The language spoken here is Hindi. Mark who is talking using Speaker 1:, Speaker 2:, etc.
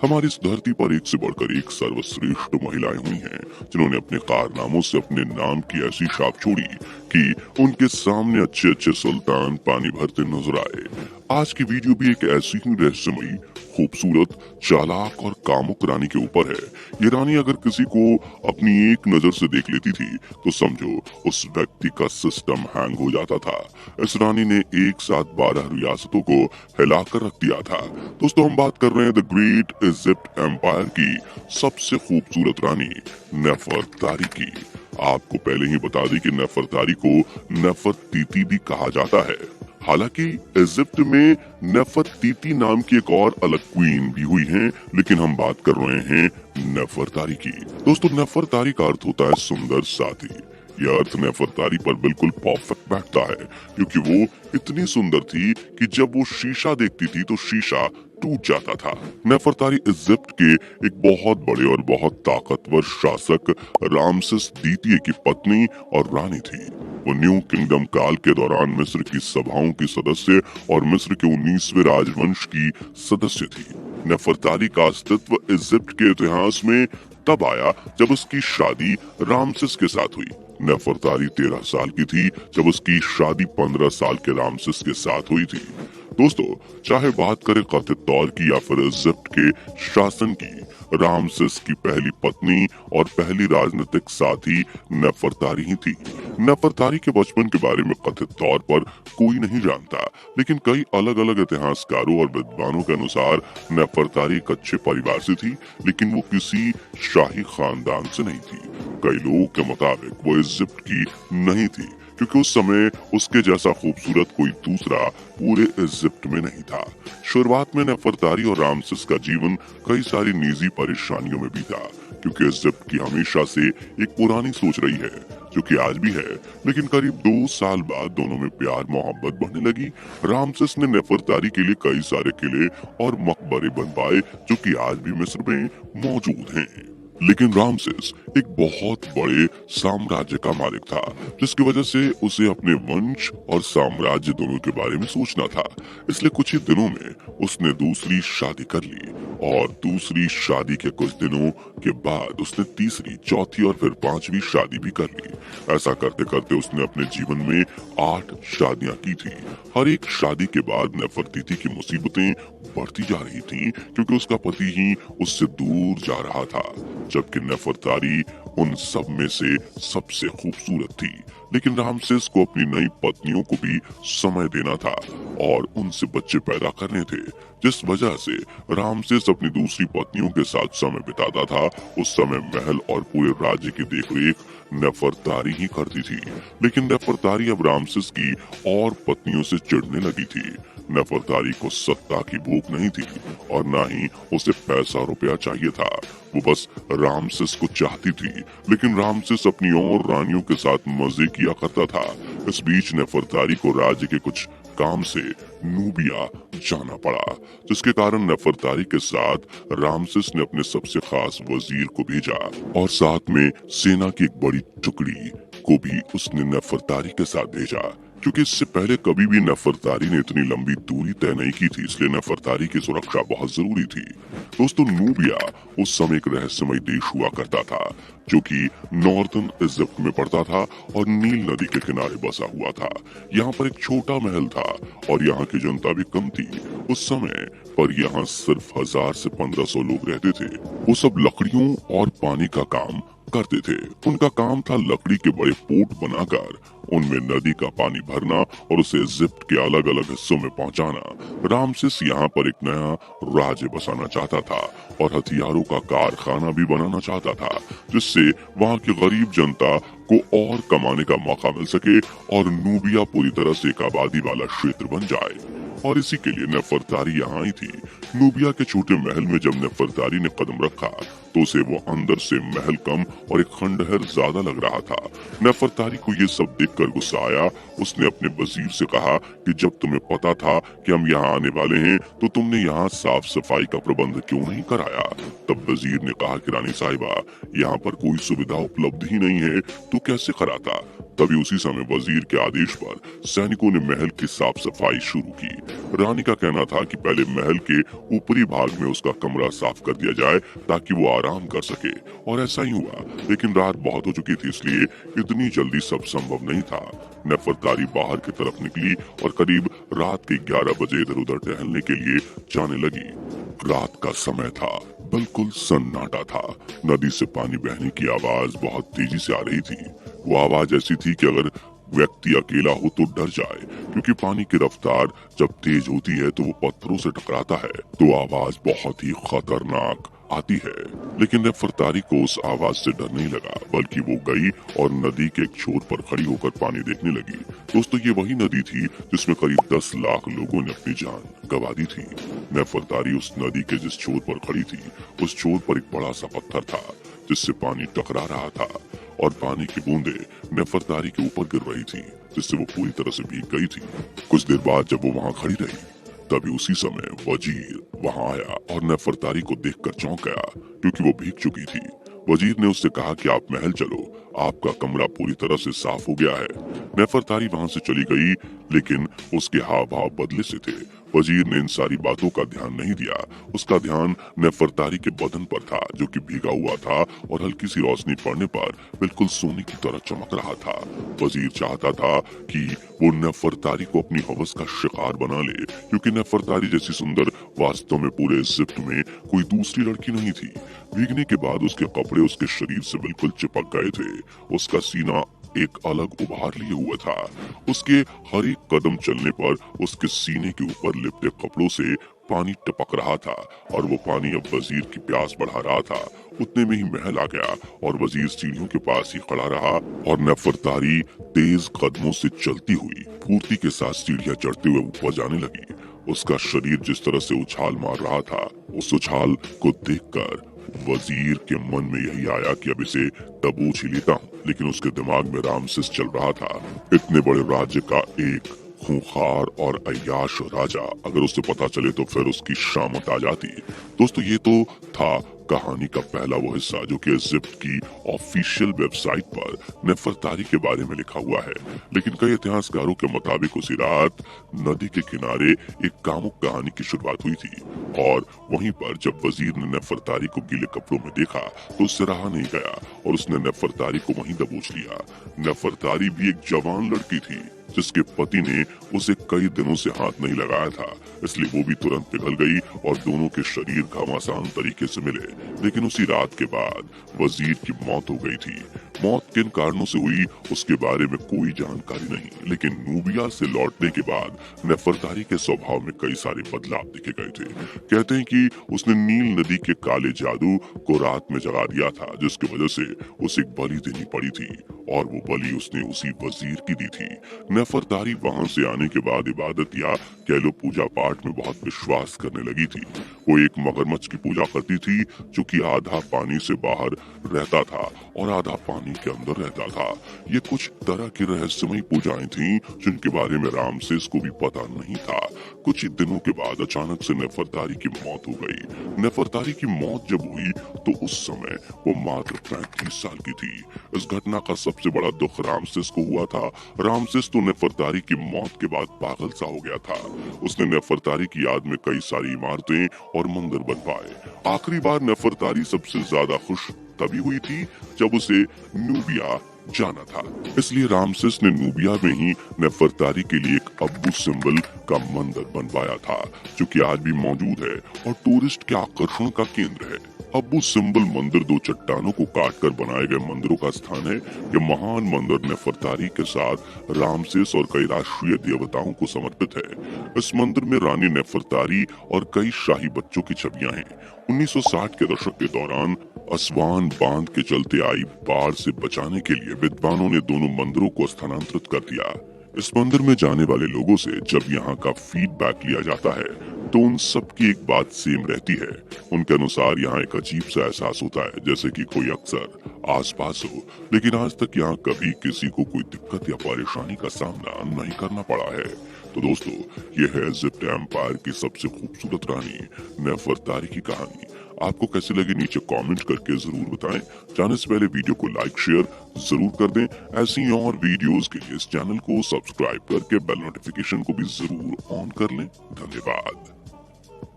Speaker 1: हमारी इस धरती पर एक से बढ़कर एक सर्वश्रेष्ठ महिलाएं हुई हैं जिन्होंने अपने कारनामों से अपने नाम की ऐसी छाप छोड़ी कि उनके सामने अच्छे अच्छे सुल्तान पानी भरते नजर आए। आज की वीडियो भी एक ऐसी ही रहस्यमयी, खूबसूरत, चालाक और कामुक रानी के ऊपर है। ये रानी अगर किसी को अपनी एक नजर से देख लेती थी तो समझो उस व्यक्ति का सिस्टम हैंग हो जाता था। इस रानी ने एक साथ 12 रियासतों को हिलाकर रख दिया था। दोस्तों, हम बात कर रहे हैं द ग्रेट इजिप्ट एम्पायर की सबसे खूबसूरत रानी नेफरतारी की। आपको पहले ही बता दी कि नेफरतारी को नेफरतीती भी कहा जाता है। हालांकि इजिप्ट में नेफरतीती नाम की एक और अलग क्वीन भी हुई हैं, लेकिन हम बात कर रहे हैं नेफरतारी की। दोस्तों, नेफरतारी का अर्थ होता है सुंदर साथी। यह अर्थ नेफरतारी पर बिल्कुल परफेक्ट बैठता है, क्योंकि वो इतनी सुंदर थी कि जब वो शीशा देखती थी तो शीशा टूट जाता था। नेफरतारी इजिप्ट के एक बहुत बड़े और बहुत ताकतवर शासक रामसेस द्वितीय की पत्नी और रानी थी। वो न्यू किंगडम काल के दौरान मिस्र की सभाओं की सदस्य और मिस्र के 19वें राजवंश की सदस्य थी। नेफरतारी का अस्तित्व इजिप्ट के इतिहास में तब आया जब उसकी शादी रामसेस के साथ हुई। नेफरतारी 13 साल की थी जब उसकी शादी 15 साल के रामसेस के साथ हुई थी। दोस्तों, चाहे बात करें कथित तौर की या फिर इजिप्ट के शासन की, रामसेस की पहली पत्नी और पहली राजनीतिक साथी नेफरतारी ही थी। नेफरतारी के बचपन के बारे में कथित तौर पर कोई नहीं जानता, लेकिन कई अलग अलग इतिहासकारों और विद्वानों के अनुसार नेफरतारी एक अच्छे परिवार से थी, लेकिन वो किसी शाही खानदान से नहीं थी। कई लोगों के मुताबिक वो इजिप्ट की नहीं थी, क्योंकि उस समय उसके जैसा खूबसूरत कोई दूसरा पूरे इजिप्ट में नहीं था। शुरुआत में नेफरतारी और रामसेस का जीवन कई सारी निजी परेशानियों में बीता, क्योंकि इजिप्ट की हमेशा से एक पुरानी सोच रही है, जो कि आज भी है। लेकिन करीब 2 साल बाद दोनों में प्यार मोहब्बत बढ़ने लगी। रामसेस ने नेफरतारी के लिए कई सारे किले और मकबरे बनवाए, जो कि आज भी मिस्र में मौजूद हैं। लेकिन रामसेस एक बहुत बड़े साम्राज्य का मालिक था, जिसकी वजह से उसे अपने वंश और साम्राज्य दोनों के बारे में सोचना था। इसलिए कुछ ही दिनों में उसने दूसरी शादी कर ली और दूसरी शादी के कुछ दिनों के बाद उसने तीसरी, चौथी और फिर 5वीं शादी भी कर ली। ऐसा करते करते उसने अपने जीवन में 8 शादियां की थी। हर एक शादी के बाद नेफरतीती की मुसीबतें बढ़ती जा रही थीं, क्योंकि उसका पति ही उससे दूर जा रहा था, जबकि नेफरतारी उन सब में से सबसे खूबसूरत थी। लेकिन रामसेस को अपनी नई पत्नियों को भी समय देना था और उनसे बच्चे पैदा करने थे, जिस वजह से रामसेस अपनी दूसरी पत्नियों के साथ समय बिताता था। उस समय महल और पूरे राज्य की देखरेख नेफरतारी ही करती थी। लेकिन नेफरतारी अब रामसेस की और पत्नियों से चिढ़ने लगी थी। नेफरतारी को सत्ता की भूख नहीं थी और ना ही उसे पैसा रुपया चाहिए था। वो बस रामसेस को चाहती थी, लेकिन रामसेस अपनी और रानियों के साथ मजे किया करता था। इस बीच नेफरतारी को राज्य के कुछ काम से नूबिया जाना पड़ा, जिसके कारण नेफरतारी के साथ रामसेस ने अपने सबसे खास वजीर को भेजा और साथ में सेना की एक बड़ी टुकड़ी को भी उसने नेफरतारी के साथ भेजा, क्योंकि इससे पहले कभी भी नेफरतारी ने इतनी लंबी दूरी तय नहीं की थी, इसलिए नेफरतारी की सुरक्षा बहुत जरूरी थी। दोस्तों, नूबिया उस समय एक रहस्यमय देश हुआ करता था, जो कि नॉर्दर्न इजिप्ट में पड़ता था और नील नदी के किनारे बसा हुआ था। यहाँ पर एक छोटा महल था और यहाँ की जनता भी कम थी। उस समय पर यहाँ सिर्फ 1000 से 1500 लोग रहते थे। वो सब लकड़ियों और पानी का काम करते थे। उनका काम था लकड़ी के बड़े पोट बनाकर उनमें नदी का पानी भरना और उसे इजिप्ट के अलग अलग हिस्सों में पहुंचाना। रामसेस यहाँ पर एक नया राज्य बसाना चाहता था और हथियारों का कारखाना भी बनाना चाहता था, जिससे वहाँ की गरीब जनता को और कमाने का मौका मिल सके और नूबिया पूरी तरह से एक आबादी वाला क्षेत्र बन जाए। और इसी के लिए नेफरतारी यहाँ आई थी। नूबिया के छोटे महल में जब नेफरतारी ने कदम रखा तो उसे वो अंदर से महल कम और एक खंडहर ज्यादा लग रहा था। नेफरतारी को ये सब देखकर गुस्सा आया। उसने अपने वजीर से कहा कि जब तुम्हें पता था कि हम यहाँ आने वाले हैं तो तुमने यहाँ साफ सफाई का प्रबंध क्यों नहीं कराया। तब वजीर ने कहा कि रानी साहिबा, यहाँ पर कोई सुविधा उपलब्ध ही नहीं है तो कैसे कराता। तभी उसी समय वजीर के आदेश पर सैनिकों ने महल की साफ सफाई शुरू की। रानी का कहना था कि पहले महल के ऊपरी भाग में उसका कमरा साफ कर दिया जाए ताकि वो आराम कर सके, और ऐसा ही हुआ। लेकिन रात बहुत हो चुकी थी, इसलिए इतनी जल्दी सब संभव नहीं था। नेफरतारी बाहर की तरफ निकली और करीब रात के 11 बजे इधर उधर टहलने के लिए जाने लगी। रात का समय था, बिल्कुल सन्नाटा था। नदी से पानी बहने की आवाज बहुत तेजी से आ रही थी। वो आवाज ऐसी थी कि अगर व्यक्ति अकेला हो तो डर जाए, क्योंकि पानी की रफ्तार जब तेज होती है तो वो पत्थरों से टकराता है, तो आवाज बहुत ही खतरनाक आती है। लेकिन नेफरतारी को उस आवाज से डर नहीं लगा, बल्कि वो गई और नदी के एक छोर पर खड़ी होकर पानी देखने लगी। दोस्तों, ये वही नदी थी जिसमें करीब 10 लाख लोगों ने अपनी जान गंवा दी थी। नेफरतारी उस नदी के जिस छोर पर खड़ी थी, उस छोर पर एक बड़ा सा पत्थर था जिससे पानी टकरा रहा था, और पानी की बूंदें नेफरतारी के ऊपर गिर रही थी, जिससे वो पूरी तरह से भीग गई थी। कुछ देर बाद जब वो वहाँ खड़ी रही, तभी उसी समय वजीर वहाँ आया और नेफरतारी को देखकर चौंक गया, क्योंकि वो भीग चुकी थी। वजीर ने उससे कहा कि आप महल चलो, आपका कमरा पूरी तरह से साफ हो गया है। नेफरतारी वहाँ से चली गई, लेकिन उसके हाव भाव बदले से थे। वजीर ने इन सारी बातों का ध्यान नहीं दिया। उसका ध्यान नेफरतारी के बदन पर था, जो कि भीगा हुआ था और हल्की सी रोशनी पड़ने पर बिल्कुल सोने की तरह चमक रहा था। वजीर चाहता था कि वो नेफरतारी को अपनी हवस का शिकार बना ले, क्योंकि नेफरतारी जैसी सुंदर वास्तव में पूरे इजिप्ट में कोई दूसरी लड़की नहीं थी। भीगने के बाद उसके कपड़े उसके शरीर से बिल्कुल चिपक गए थे। उसका सीना एक अलग उभार लिए हुआ था। उसके हर एक कदम चलने पर उसके सीने के ऊपर लिपटे कपड़ों से पानी टपक रहा था, और वो पानी अब वजीर की प्यास बढ़ा रहा था। उतने में ही महल आ गया और वजीर सीढ़ियों के पास ही खड़ा रहा, और नेफरतारी तेज कदमों से चलती हुई फुर्ती के साथ सीढ़ियां चढ़ते हुए ऊपर जाने लगी। उसका शरीर जिस तरह से उछाल मार रहा था, उस उछाल को देखकर वजीर के मन में यही आया कि अब इसे दबोच ही लेता हूँ। लेकिन उसके दिमाग में रामसेस चल रहा था। इतने बड़े राज्य का एक खूंखार और अय्याश राजा, अगर उसे पता चले तो फिर उसकी शामत आ जाती। दोस्तों, ये तो था कहानी का पहला वो हिस्सा जो कि इजिप्ट की ऑफिशियल वेबसाइट पर नेफरतारी के बारे में लिखा हुआ है। लेकिन कई इतिहासकारों के मुताबिक उसी रात नदी के किनारे एक कामुक कहानी की शुरुआत हुई थी, और वहीं पर जब वजीर ने नेफरतारी को गीले कपड़ों में देखा तो उससे रहा नहीं गया और उसने नेफरतारी को वहीं दबोच लिया। नेफरतारी भी एक जवान लड़की थी जिसके पति ने उसे कई दिनों से हाथ नहीं लगाया था, इसलिए वो भी तुरंत पिघल गई और दोनों के शरीर घमासान तरीके से मिले। लेकिन उसी रात के बाद वजीर की मौत हो गई थी। मौत किन कारणों से हुई उसके बारे में कोई जानकारी नहीं, लेकिन नूबिया से लौटने के बाद नेफरतारी के स्वभाव में कई सारे बदलाव देखे गए थे। कहते हैं कि उसने नील नदी के काले जादू को रात में जगा दिया था, जिसकी वजह से उसे एक बलि देनी पड़ी थी, और वो बलि उसने उसी वजीर की दी थी। नेफरतारी वहां से आने के बाद इबादत या कह लो पूजा पाठ में बहुत विश्वास करने लगी थी। वो एक मगरमच्छ की पूजा करती थी, जो कि आधा पानी से बाहर रहता था और आधा पानी के अंदर रहता था। ये कुछ तरह की रहस्यमयी पूजाएं थीं, जिनके बारे में रामसेस को भी पता नहीं था। कुछ ही दिनों के बाद अचानक से नेफरतारी की मौत हो गई। नेफरतारी की मौत जब हुई तो उस समय वो मात्र 35 साल की थी। इस घटना का सबसे बड़ा दुख रामसेस को हुआ था। रामसेस तो नेफरतारी की मौत के बाद पागल सा हो गया था। उसने नेफरतारी की याद में कई सारी इमारतें और मंदिर बनवाए। आखिरी बार नेफरतारी सबसे ज्यादा खुश तभी हुई थी जब उसे नूबिया जाना था। इसलिए रामसेस ने नूबिया में ही नेफरतारी के लिए एक अब्बू सिंबल का मंदिर बनवाया था, जो कि आज भी मौजूद है और टूरिस्ट के आकर्षण का केंद्र है। अब्बू सिंबल मंदिर दो चट्टानों को काटकर बनाए गए मंदिरों का स्थान है। ये महान मंदिर नेफरतारी के साथ रामसेस और कई राष्ट्रीय देवताओं को समर्पित है। इस मंदिर में रानी नेफरतारी और कई शाही बच्चों की छवियां हैं। 1960 के दशक के दौरान असवान बांध के चलते आई बाढ़ से बचाने के लिए विद्वानों ने दोनों मंदिरों को स्थानांतरित कर दिया। इस मंदिर में जाने वाले लोगों से जब यहाँ का फीडबैक लिया जाता है तो उन सब की एक बात सेम रहती है। उनके अनुसार यहाँ एक अजीब सा एहसास होता है, जैसे कि कोई अक्सर आसपास हो, लेकिन आज तक यहाँ कभी किसी को कोई दिक्कत या परेशानी का सामना नहीं करना पड़ा है। तो दोस्तों, ये है इजिप्ट एम्पायर की सबसे खूबसूरत रानी नेफरतारी की कहानी। आपको कैसी लगी नीचे कमेंट करके जरूर बताएं। जाने से पहले वीडियो को लाइक शेयर जरूर कर दें। ऐसी और वीडियोस के लिए इस चैनल को सब्सक्राइब करके बेल नोटिफिकेशन को भी जरूर ऑन कर लें। धन्यवाद।